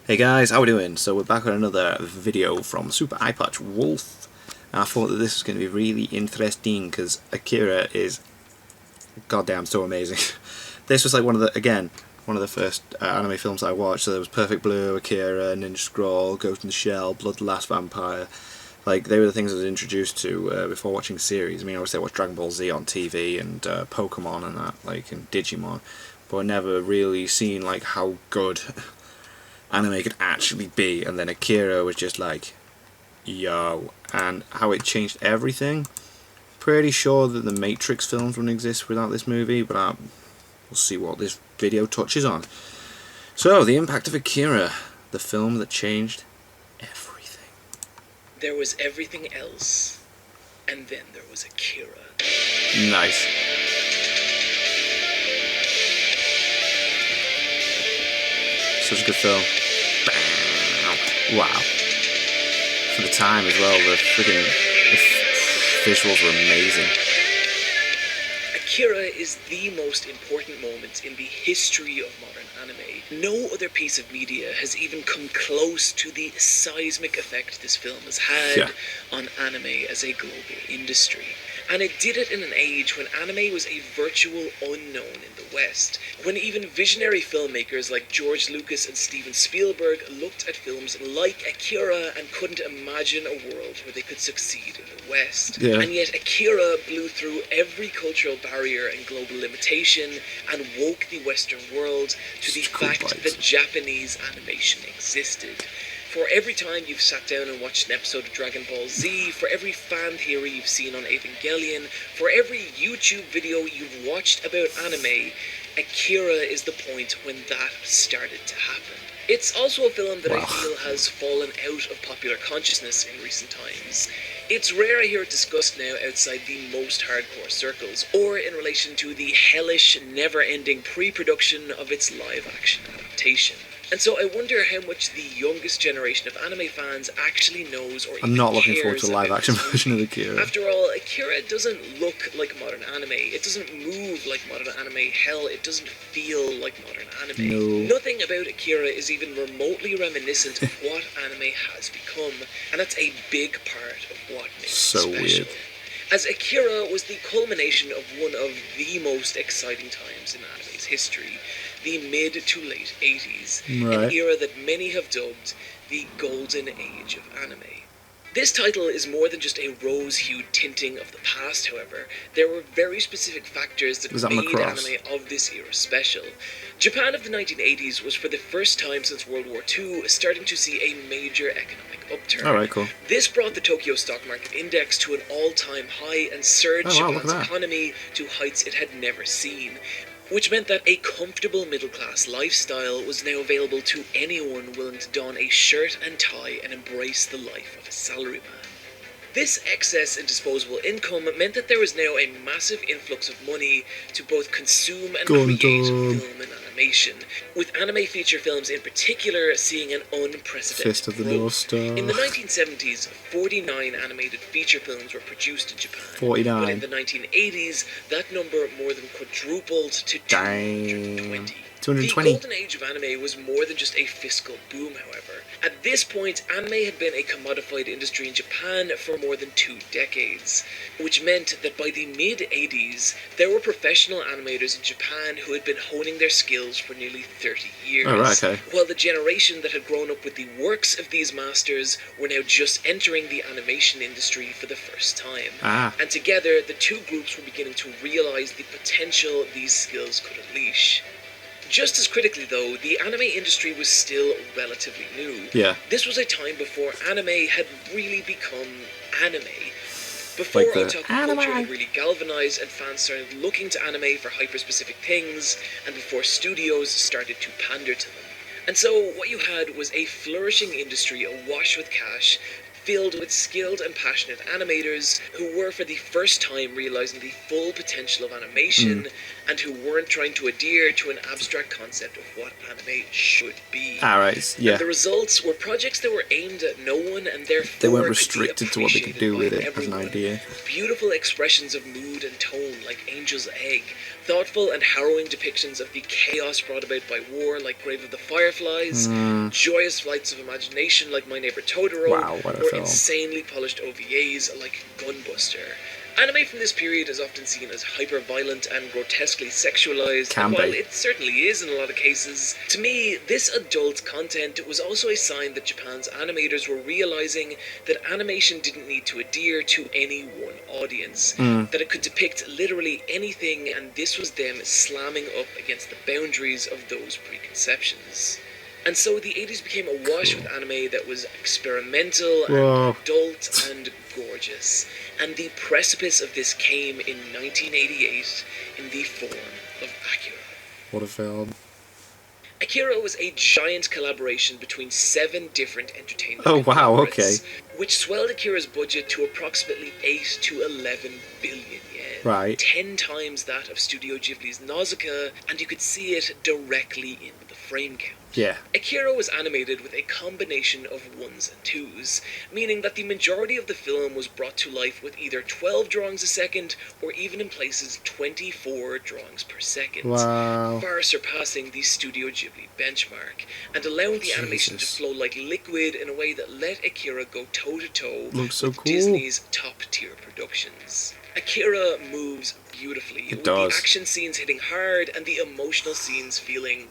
Hey guys, how we doing? So we're back on another video from Super Eye Patch Wolf. And I thought that this was going to be really interesting because Akira is goddamn so amazing. This was like one of the first anime films I watched. So there was Perfect Blue, Akira, Ninja Scroll, Ghost in the Shell, Blood the Last Vampire. Like, they were the things I was introduced to before watching the series. I mean, obviously I watched Dragon Ball Z on TV and Pokemon and that, like, and Digimon, but I never really seen like how good anime could actually be. And then Akira was just like, yo, and how it changed everything. Pretty sure that the Matrix films wouldn't exist without this movie, but we'll see what this video touches on. So, the impact of Akira, the film that changed everything. There was everything else, and then there was Akira. Nice. Such a good film. Wow. For the time as well, the visuals were amazing. Akira is the most important moment in the history of modern anime. No other piece of media has even come close to the seismic effect this film has had on anime as a global industry. And it did it in an age when anime was a virtual unknown in the West, when even visionary filmmakers like George Lucas and Steven Spielberg looked at films like Akira and couldn't imagine a world where they could succeed in the West. Yeah. And yet Akira blew through every cultural barrier and global limitation and woke the Western world to the fact that Japanese animation existed. For every time you've sat down and watched an episode of Dragon Ball Z, for every fan theory you've seen on Evangelion, for every YouTube video you've watched about anime, Akira is the point when that started to happen. It's also a film that I feel has fallen out of popular consciousness in recent times. It's rare I hear it discussed now outside the most hardcore circles, or in relation to the hellish, never-ending pre-production of its live-action adaptation. And so I wonder how much the youngest generation of anime fans actually knows or even I'm not looking cares forward to a live-action version of Akira. After all, Akira doesn't look like modern anime. It doesn't move like modern anime. Hell, it doesn't feel like modern anime. No. Nothing about Akira is even remotely reminiscent of what anime has become, and that's a big part of what makes it special. Weird. As Akira was the culmination of one of the most exciting times in anime's history, the mid to late 80s, an era that many have dubbed the golden age of anime. This title is more than just a rose-hued tinting of the past, however. There were very specific factors that made anime of this era special. Japan of the 1980s was for the first time since World War II starting to see a major economic upturn. Alright, cool. This brought the Tokyo Stock Market Index to an all-time high and surged Japan's economy to heights it had never seen, which meant that a comfortable middle-class lifestyle was now available to anyone willing to don a shirt and tie and embrace the life of a salaryman. This excess in disposable income meant that there was now a massive influx of money to both consume and create film and animation, with anime feature films in particular seeing an unprecedented growth. In the 1970s, 49 animated feature films were produced in Japan. 49. But in the 1980s, that number more than quadrupled to 220. The golden age of anime was more than just a fiscal boom, however. At this point, anime had been a commodified industry in Japan for more than 2 decades, which meant that by the mid-80s, there were professional animators in Japan who had been honing their skills for nearly 30 years. While the generation that had grown up with the works of these masters were now just entering the animation industry for the first time. And together, the two groups were beginning to realize the potential these skills could unleash. Just as critically, though, the anime industry was still relatively new. This was a time before anime had really become anime. Before otaku culture had really galvanized and fans started looking to anime for hyper-specific things, and before studios started to pander to them. And so what you had was a flourishing industry awash with cash, filled with skilled and passionate animators who were for the first time realizing the full potential of animation and who weren't trying to adhere to an abstract concept of what anime should be. Alright, yeah. And the results were projects that were aimed at no one and therefore they weren't restricted to what they could do with it as an idea. Beautiful expressions of mood and tone like Angel's Egg, thoughtful and harrowing depictions of the chaos brought about by war like Grave of the Fireflies, joyous flights of imagination like My Neighbor Totoro, or insanely polished OVAs like Gunbuster. Anime from this period is often seen as hyper-violent and grotesquely sexualized, and while it certainly is in a lot of cases, to me, this adult content was also a sign that Japan's animators were realizing that animation didn't need to adhere to any one audience, that it could depict literally anything, and this was them slamming up against the boundaries of those preconceptions. And so the 80s became awash with anime that was experimental and adult and gorgeous. And the precipice of this came in 1988 in the form of Akira. What a film. Akira was a giant collaboration between 7 different entertainment conglomerates, which swelled Akira's budget to approximately 8 to 11 billion yen. Right. 10 times that of Studio Ghibli's Nausicaa, and you could see it directly in the frame count. Yeah. Akira was animated with a combination of 1s and 2s, meaning that the majority of the film was brought to life with either 12 drawings a second, or even in places 24 drawings per second. Wow. Far surpassing the Studio Ghibli benchmark, and allowing the animation to flow like liquid in a way that let Akira go toe-to-toe with Disney's top-tier productions. Akira moves beautifully, with the action scenes hitting hard and the emotional scenes feeling,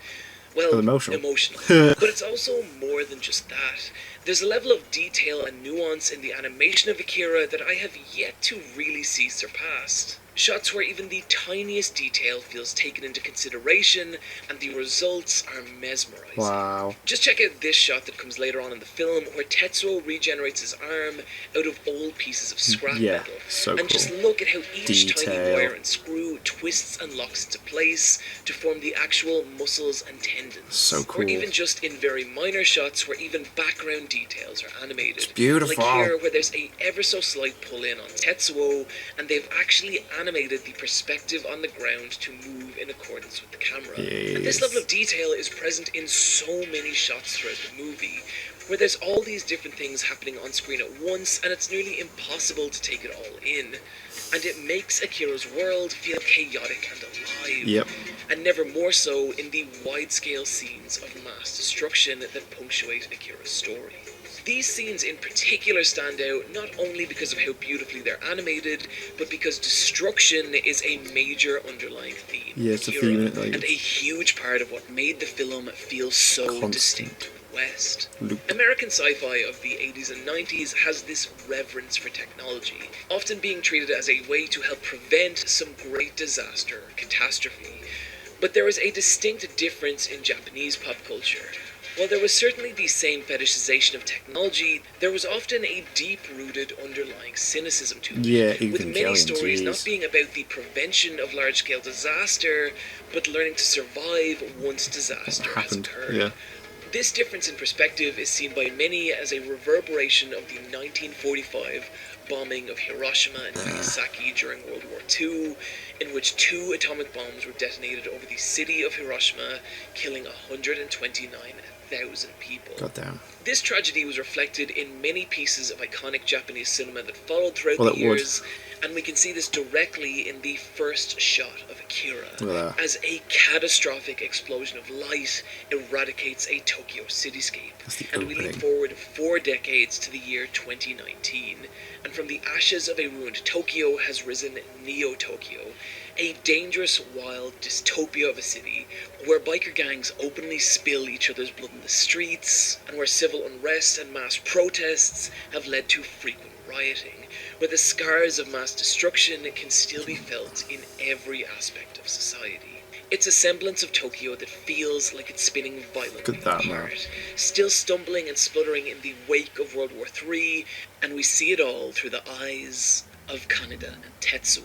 well, emotional. But it's also more than just that. There's a level of detail and nuance in the animation of Akira that I have yet to really see surpassed. Shots where even the tiniest detail feels taken into consideration, and the results are mesmerizing. Wow. Just check out this shot that comes later on in the film, where Tetsuo regenerates his arm out of old pieces of scrap metal. And just look at how each tiny wire and screw twists and locks into place to form the actual muscles and tendons. So cool. Or even just in very minor shots where even background details are animated. It's beautiful. Like here, where there's a ever so slight pull-in on Tetsuo, and they've actually animated the perspective on the ground to move in accordance with the camera. And this level of detail is present in so many shots throughout the movie, where there's all these different things happening on screen at once, and it's nearly impossible to take it all in. And it makes Akira's world feel chaotic and alive. And never more so in the wide-scale scenes of mass destruction that punctuate Akira's story. These scenes in particular stand out not only because of how beautifully they're animated, but because destruction is a major underlying theme of Akira, and a huge part of what made the film feel so distinct to the West. American sci-fi of the 80s and 90s has this reverence for technology, often being treated as a way to help prevent some great disaster or catastrophe. But there is a distinct difference in Japanese pop culture. While there was certainly the same fetishization of technology, there was often a deep-rooted underlying cynicism to it, with many stories not being about the prevention of large-scale disaster, but learning to survive once disaster has occurred. This difference in perspective is seen by many as a reverberation of the 1945 bombing of Hiroshima and Nagasaki during World War II, in which 2 atomic bombs were detonated over the city of Hiroshima, killing 129,000 people. Goddamn. This tragedy was reflected in many pieces of iconic Japanese cinema that followed throughout the years, and we can see this directly in the first shot of Akira, as a catastrophic explosion of light eradicates a Tokyo cityscape. And we leap forward 4 decades to the year 2019, and from the ashes of a ruined Tokyo has risen Neo-Tokyo, a dangerous, wild dystopia of a city where biker gangs openly spill each other's blood in the streets, and where civil unrest and mass protests have led to frequent rioting, where the scars of mass destruction can still be felt in every aspect of society. It's a semblance of Tokyo that feels like it's spinning violently apart, still stumbling and spluttering in the wake of World War III, and we see it all through the eyes of Kaneda and Tetsuo,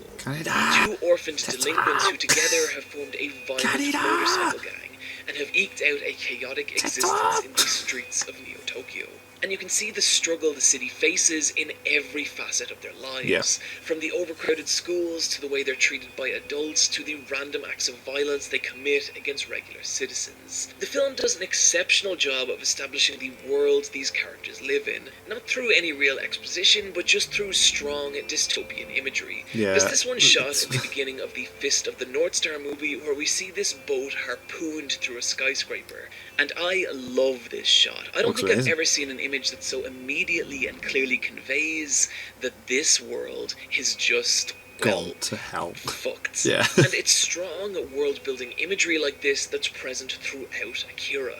2 orphaned delinquents who together have formed a violent motorcycle gang, and have eked out a chaotic existence in the streets of Neo-Tokyo. And you can see the struggle the city faces in every facet of their lives. Yeah. From the overcrowded schools, to the way they're treated by adults, to the random acts of violence they commit against regular citizens. The film does an exceptional job of establishing the world these characters live in, not through any real exposition, but just through strong dystopian imagery. Yeah. There's this one shot at the beginning of the Fist of the North Star movie where we see this boat harpooned through a skyscraper, and I love this shot. I don't think I've ever seen an image that so immediately and clearly conveys that this world is just gone to hell. Fucked. Yeah. And it's strong world-building imagery like this that's present throughout Akira.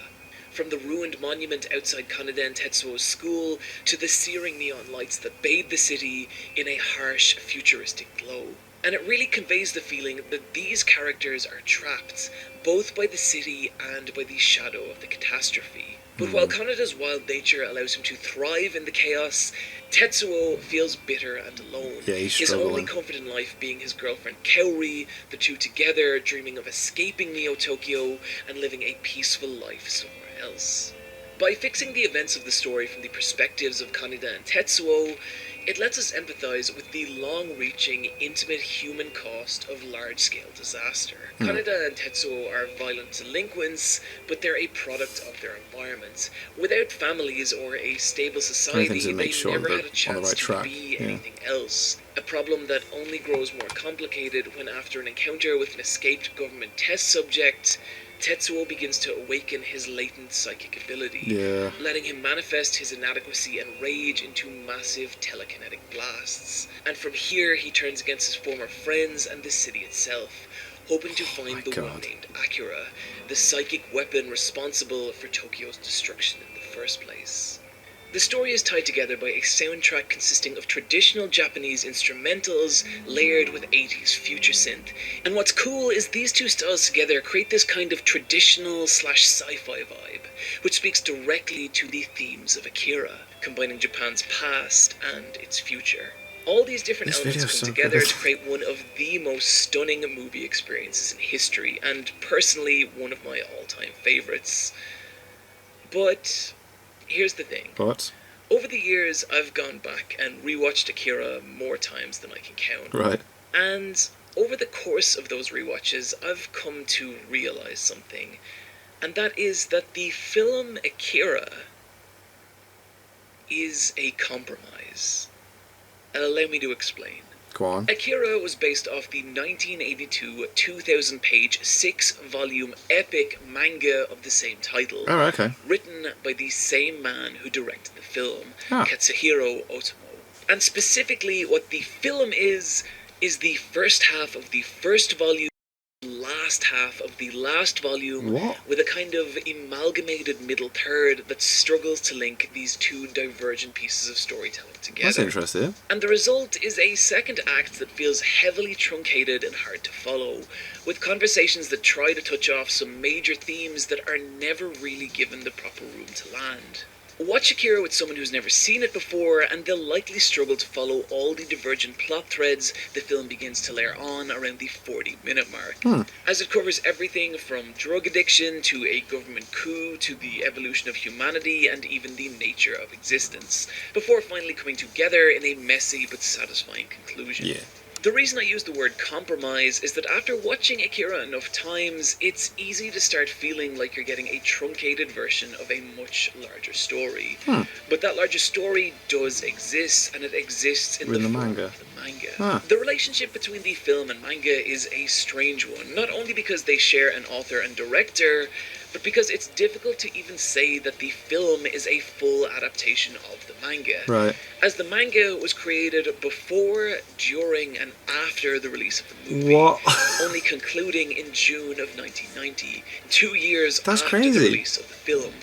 From the ruined monument outside Kaneda Tetsuo's school to the searing neon lights that bathe the city in a harsh, futuristic glow. And it really conveys the feeling that these characters are trapped, both by the city and by the shadow of the catastrophe. But while Kaneda's wild nature allows him to thrive in the chaos, Tetsuo feels bitter and alone. Yeah, he's his only comfort in life being his girlfriend Kaori, the two together dreaming of escaping Neo-Tokyo and living a peaceful life somewhere else. By fixing the events of the story from the perspectives of Kaneda and Tetsuo, it lets us empathize with the long-reaching, intimate human cost of large-scale disaster. Kaneda and Tetsuo are violent delinquents, but they're a product of their environment. Without families or a stable society, they never had a chance to be anything else. A problem that only grows more complicated when, after an encounter with an escaped government test subject, Tetsuo begins to awaken his latent psychic ability, letting him manifest his inadequacy and rage into massive telekinetic blasts. And from here, he turns against his former friends and the city itself, hoping to find the one named Akira, the psychic weapon responsible for Tokyo's destruction in the first place. The story is tied together by a soundtrack consisting of traditional Japanese instrumentals layered with 80s future synth. And what's cool is these two styles together create this kind of traditional/sci-fi vibe, which speaks directly to the themes of Akira, combining Japan's past and its future. All these different elements come together to create one of the most stunning movie experiences in history, and personally one of my all-time favorites. But here's the thing. What? Over the years, I've gone back and rewatched Akira more times than I can count. Right. And over the course of those rewatches, I've come to realize something. And that is that the film Akira is a compromise. And allow me to explain. Go on. Akira was based off the 1982 2,000-page 6-volume epic manga of the same title, written by the same man who directed the film, Katsuhiro Otomo. And specifically, what the film is the first half of the first volume, last half of the last volume, with a kind of amalgamated middle third that struggles to link these two divergent pieces of storytelling together. That's interesting. And the result is a second act that feels heavily truncated and hard to follow, with conversations that try to touch off some major themes that are never really given the proper room to land. Watch Akira with someone who's never seen it before, and they'll likely struggle to follow all the divergent plot threads the film begins to layer on around the 40-minute mark, as it covers everything from drug addiction to a government coup to the evolution of humanity and even the nature of existence, before finally coming together in a messy but satisfying conclusion. Yeah. The reason I use the word compromise is that after watching Akira enough times, it's easy to start feeling like you're getting a truncated version of a much larger story. But that larger story does exist, and it exists in the manga. Of the manga. The relationship between the film and manga is a strange one, not only because they share an author and director, but because it's difficult to even say that the film is a full adaptation of the manga. Right. As the manga was created before, during, and after the release of the movie. Only concluding in June of 1990, 2 years after the release of the film.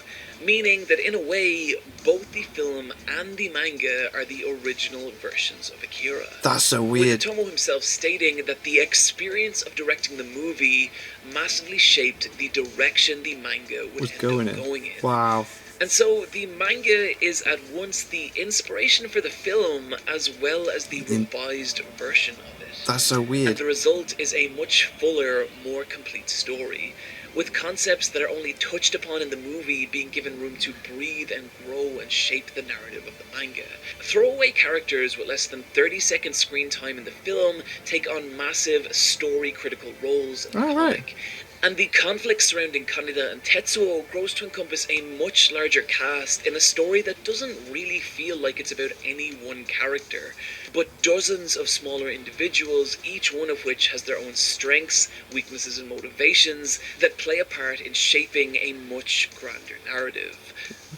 Meaning that in a way, both the film and the manga are the original versions of Akira. That's so weird. With Otomo himself stating that the experience of directing the movie massively shaped the direction the manga would end up going in. Wow. And so the manga is at once the inspiration for the film as well as the revised version of it. That's so weird. And the result is a much fuller, more complete story, with concepts that are only touched upon in the movie being given room to breathe and grow and shape the narrative of the manga. Throwaway characters with less than 30-second screen time in the film take on massive story-critical roles in the comic. And the conflict surrounding Kaneda and Tetsuo grows to encompass a much larger cast in a story that doesn't really feel like it's about any one character, but dozens of smaller individuals, each one of which has their own strengths, weaknesses and motivations that play a part in shaping a much grander narrative.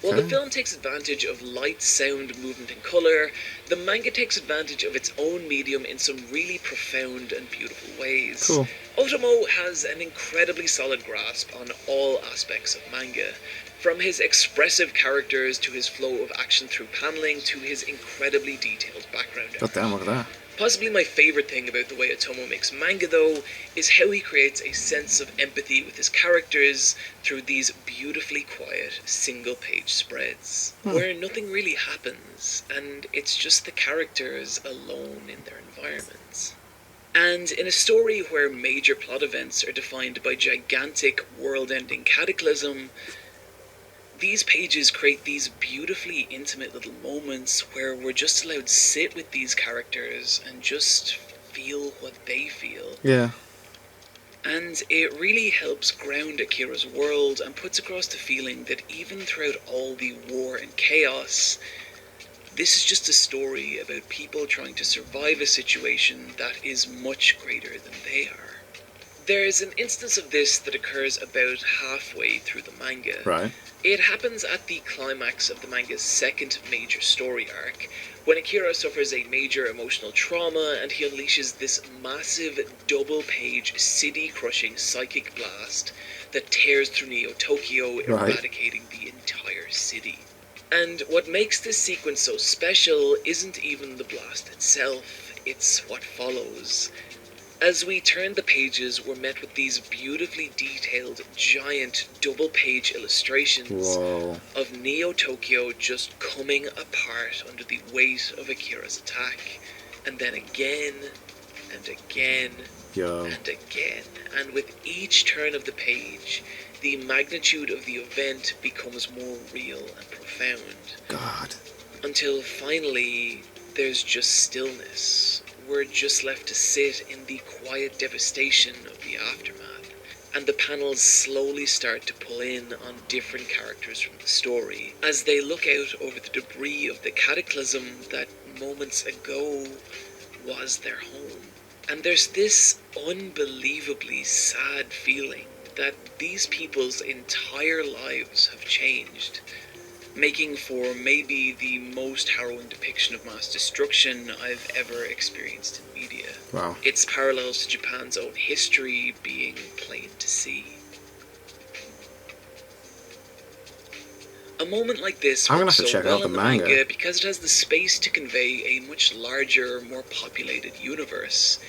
While the film takes advantage of light, sound, movement and colour, the manga takes advantage of its own medium in some really profound and beautiful ways. Cool. Otomo has an incredibly solid grasp on all aspects of manga, from his expressive characters to his flow of action through paneling to his incredibly detailed background. God damn, look at that. Possibly my favourite thing about the way Otomo makes manga, though, is how he creates a sense of empathy with his characters through these beautifully quiet, single-page spreads, where nothing really happens, and it's just the characters alone in their environments. And in a story where major plot events are defined by gigantic, world-ending cataclysm, these pages create these beautifully intimate little moments where we're just allowed to sit with these characters and just feel what they feel. Yeah. And it really helps ground Akira's world and puts across the feeling that even throughout all the war and chaos, this is just a story about people trying to survive a situation that is much greater than they are. There's an instance of this that occurs about halfway through the manga. Right. It happens at the climax of the manga's second major story arc, when Akira suffers a major emotional trauma and he unleashes this massive double-page, city-crushing psychic blast that tears through Neo-Tokyo, eradicating the entire city. And what makes this sequence so special isn't even the blast itself, it's what follows. As we turn the pages, we're met with these beautifully detailed, giant, double-page illustrations of Neo-Tokyo just coming apart under the weight of Akira's attack. And then again, and again, and again. And with each turn of the page, the magnitude of the event becomes more real and profound. God. Until finally, there's just stillness. We're just left to sit in the quiet devastation of the aftermath, and the panels slowly start to pull in on different characters from the story, as they look out over the debris of the cataclysm that moments ago was their home. And there's this unbelievably sad feeling that these people's entire lives have changed, making for maybe the most harrowing depiction of mass destruction I've ever experienced in media. Wow. Its parallels to Japan's own history being plain to see. A moment like this works so well in the manga because it has the space to convey a much larger, more populated universe.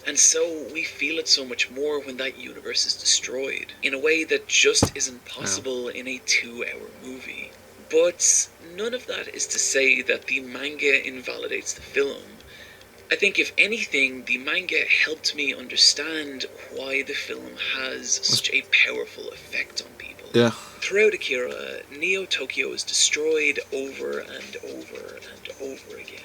And so we feel it so much more when that universe is destroyed, in a way that just isn't possible in a 2-hour movie. But none of that is to say that the manga invalidates the film. I think if anything, the manga helped me understand why the film has such a powerful effect on people. Yeah. Throughout Akira, Neo-Tokyo is destroyed over and over and over again.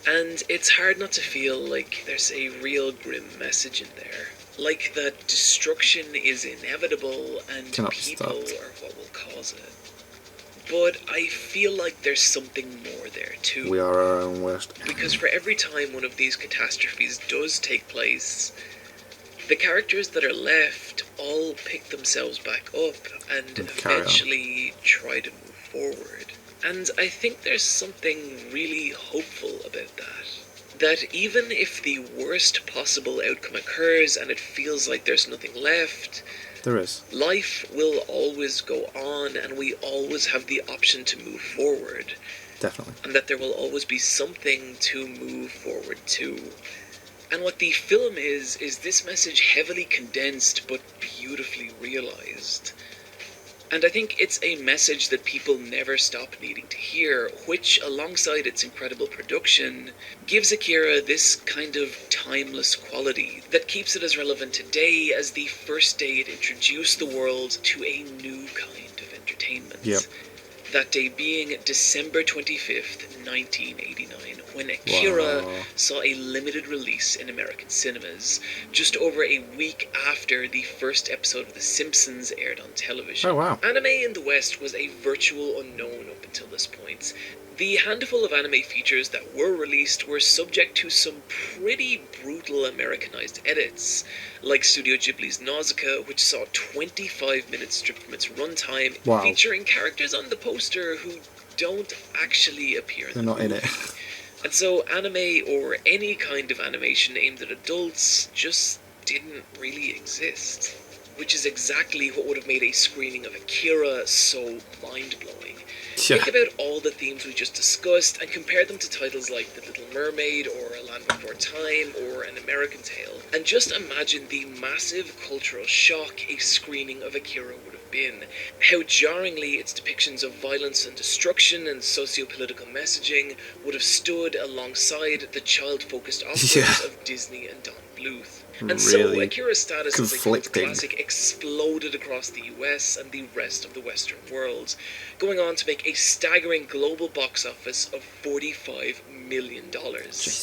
And it's hard not to feel like there's a real grim message in there. Like that destruction is inevitable and people are what will cause it. But I feel like there's something more there too. We are our own worst enemy. Because for every time one of these catastrophes does take place, the characters that are left all pick themselves back up and eventually try to move forward. And I think there's something really hopeful about that. That even if the worst possible outcome occurs and it feels like there's nothing left, there is. Life will always go on, and we always have the option to move forward. Definitely. And that there will always be something to move forward to. And what the film is this message heavily condensed but beautifully realised. And I think it's a message that people never stop needing to hear, which, alongside its incredible production, gives Akira this kind of timeless quality that keeps it as relevant today as the first day it introduced the world to a new kind of entertainment. Yep. That day being December 25th, 1989, when Akira saw a limited release in American cinemas, just over a week after the first episode of The Simpsons aired on television. Oh, wow. Anime in the West was a virtual unknown up until this point. The handful of anime features that were released were subject to some pretty brutal Americanized edits, like Studio Ghibli's Nausicaa, which saw 25 minutes stripped from its runtime, featuring characters on the poster who don't actually appear in the movie. They're not in it. And so anime, or any kind of animation aimed at adults, just didn't really exist. Which is exactly what would have made a screening of Akira so mind-blowing. Think about all the themes we just discussed and compare them to titles like The Little Mermaid or A Land Before Time or An American Tale, and just imagine the massive cultural shock a screening of Akira would have been. How jarringly its depictions of violence and destruction and socio-political messaging would have stood alongside the child-focused offerings of Disney and Don Bluth. And so, Akira's status as a cult classic exploded across the US and the rest of the Western world, going on to make a staggering global box office of $45 million,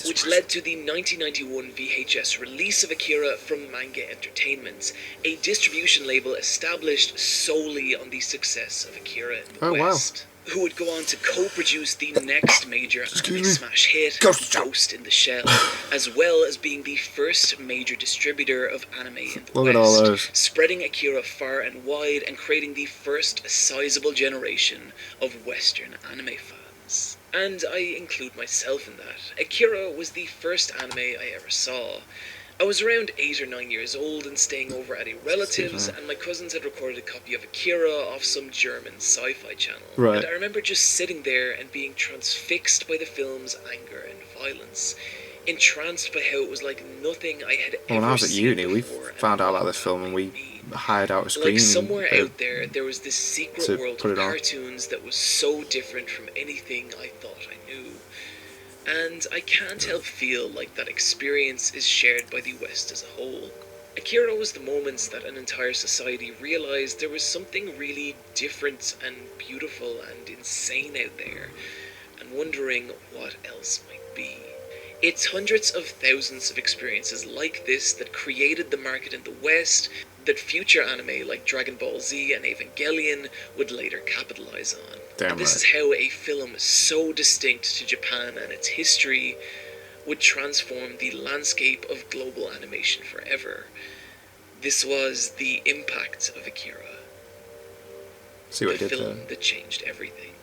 which led to the 1991 VHS release of Akira from Manga Entertainment, a distribution label established solely on the success of Akira in the West. Who would go on to co-produce the next major anime smash hit, Ghost in the Shell, as well as being the first major distributor of anime in the West, spreading Akira far and wide and creating the first sizable generation of Western anime fans. And I include myself in that. Akira was the first anime I ever saw. I was around 8 or 9 years old and staying over at a relative's, and my cousins had recorded a copy of Akira off some German sci-fi channel. And I remember just sitting there and being transfixed by the film's anger and violence, entranced by how it was like nothing I had ever seen. When I was at uni, we found out about this film and we hired out a screen. Like somewhere out there was this secret world of cartoons that was so different from anything I thought I knew. And I can't help feel like that experience is shared by the West as a whole. Akira was the moment that an entire society realised there was something really different and beautiful and insane out there, and wondering what else might be. It's hundreds of thousands of experiences like this that created the market in the West that future anime like Dragon Ball Z and Evangelion would later capitalise on. And this is how a film so distinct to Japan and its history would transform the landscape of global animation forever. This was the impact of Akira. See what the film that changed everything.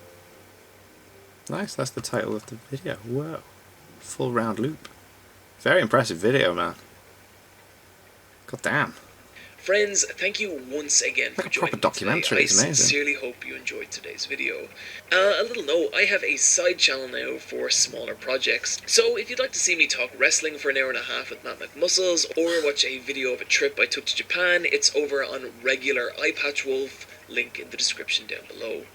Nice, that's the title of the video. Whoa. Full round loop. Very impressive video, man. God damn. Friends, thank you once again for joining me today. I sincerely hope you enjoyed today's video. A little note, I have a side channel now for smaller projects, so if you'd like to see me talk wrestling for an hour and a half with Matt McMuscles, or watch a video of a trip I took to Japan, it's over on regular iPatchWolf, link in the description down below.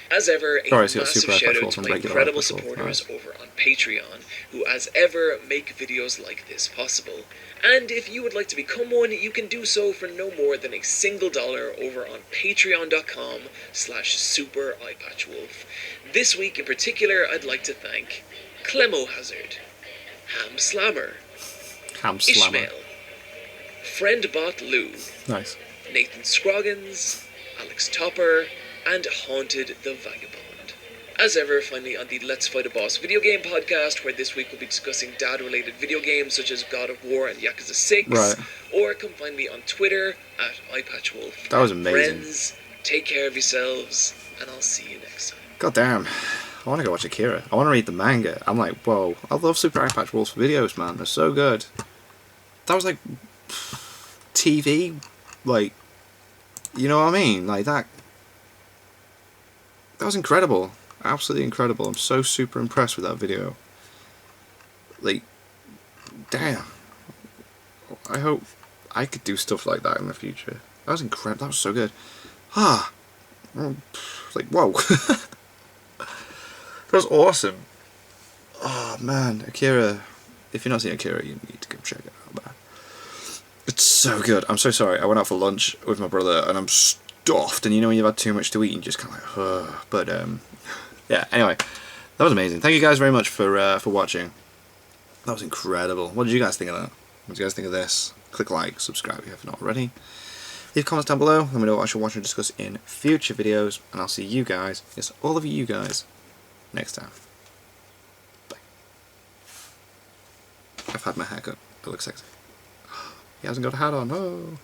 As ever, a massive shout out to my incredible supporters over on Patreon, who as ever make videos like this possible. And if you would like to become one, you can do so for no more than a single dollar over on patreon.com/superiPatchWolf. This week in particular, I'd like to thank Clemo Hazard, Ham Slammer, Ishmael, Friendbot Lou, nice, Nathan Scroggins, Alex Topper, and Haunted the Vagabond. As ever, find me on the Let's Fight a Boss video game podcast, where this week we'll be discussing dad-related video games such as God of War and Yakuza 6. Or come find me on Twitter at iPatchWolf. That was amazing. Friends, take care of yourselves, and I'll see you next time. God damn. I want to go watch Akira. I want to read the manga. I'm like, whoa. I love Super iPatchWolf's videos, man. They're so good. That was like TV, like, you know what I mean? Like that. That was incredible. Absolutely incredible. I'm so super impressed with that video. Like, damn. I hope I could do stuff like that in the future. That was incredible. That was so good. It's like, whoa. That was awesome. Oh man, Akira. If you're not seeing Akira, you need to go check it out, man. It's so good. I'm so sorry. I went out for lunch with my brother and I'm stuffed. And you know when you've had too much to eat and just kind of like, ugh. But yeah. Anyway, that was amazing. Thank you guys very much for watching. That was incredible. What did you guys think of that? What did you guys think of this? Click like, subscribe if you have not already. Leave comments down below. Let me know what I should watch and discuss in future videos. And I'll see you guys, yes, all of you guys, next time. Bye. I've had my haircut. It looks sexy. He hasn't got a hat on. Oh.